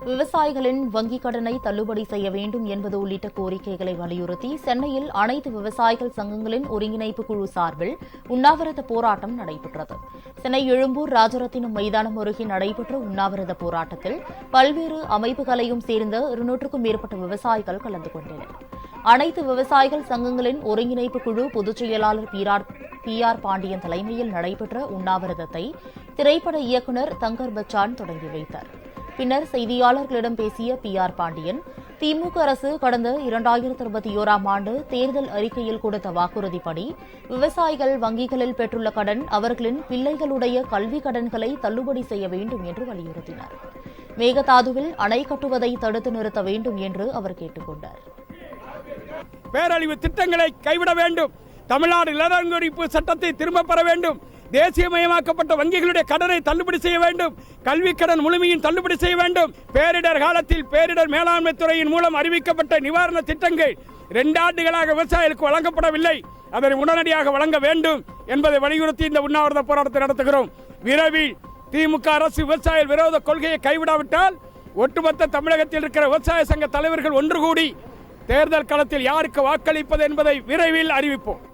விவசாயிகளின் வங்கிக் கடனை தள்ளுபடி செய்ய வேண்டும் என்பது உள்ளிட்ட கோரிக்கைகளை வலியுறுத்தி சென்னையில் அனைத்து விவசாயிகள் சங்கங்களின் ஒருங்கிணைப்பு குழு சார்பில் உண்ணாவிரத போராட்டம் நடைபெற்றது. சென்னை எழும்பூர் ராஜரத்தினம் மைதானம் அருகே நடைபெற்ற உண்ணாவிரத போராட்டத்தில் பல்வேறு அமைப்புகளையும் சேர்ந்த 200க்கும் மேற்பட்ட விவசாயிகள் கலந்து கொண்டனர். அனைத்து விவசாயிகள் சங்கங்களின் ஒருங்கிணைப்பு குழு பொதுச் செயலாளர் பி.ஆர். பாண்டியன் தலைமையில் நடைபெற்ற உண்ணாவிரதத்தை திரைப்பட இயக்குநர் தங்கர் பச்சான் தொடங்கி வைத்தார். பின்னர் செய்தியாளர்களிடம் பேசிய பி.ஆர். பாண்டியன், திமுக அரசு கடந்த 2021ஆம் ஆண்டு தேர்தல் அறிக்கையில் கொடுத்த வாக்குறுதிப்படி விவசாயிகள் வங்கிகளில் பெற்றுள்ள கடன் அவர்களின் பிள்ளைகளுடைய கல்விக் கடன்களை தள்ளுபடி செய்ய வேண்டும் என்று வலியுறுத்தினார். மேகதாதுவில் அணை கட்டுவதை தடுத்து நிறுத்த வேண்டும் என்று அவர் கேட்டுக் கொண்டார். பேரழிவு திட்டங்களை கைவிட வேண்டும். தமிழ்நாடு நிலநடுக்கொறிப்பு சட்டத்தை திரும்பப் பெற வேண்டும். தேசியமயமாக்கப்பட்ட வங்கிகளுடைய கடனை தள்ளுபடி செய்ய வேண்டும். கல்விக் கடன் முழுமையும் தள்ளுபடி செய்ய வேண்டும். பேரிடர் காலத்தில் பேரிடர் மேலாண்மை துறையின் மூலம் அறிவிக்கப்பட்ட நிவாரண திட்டங்கள் 2 ஆண்டுகளாக விவசாயிகளுக்கு வழங்கப்படவில்லை. அதனை உடனடியாக வழங்க வேண்டும் என்பதை வலியுறுத்தி இந்த உண்ணாவிரத போராட்டத்தை நடத்துகிறோம். விரைவில் திமுக அரசு விவசாய விரோத கொள்கையை கைவிடாவிட்டால் ஒட்டுமொத்த தமிழகத்தில் இருக்கிற விவசாய சங்க தலைவர்கள் ஒன்று கூடி தேர்தல் களத்தில் யாருக்கு வாக்களிப்பது என்பதை விரைவில் அறிவிப்போம்.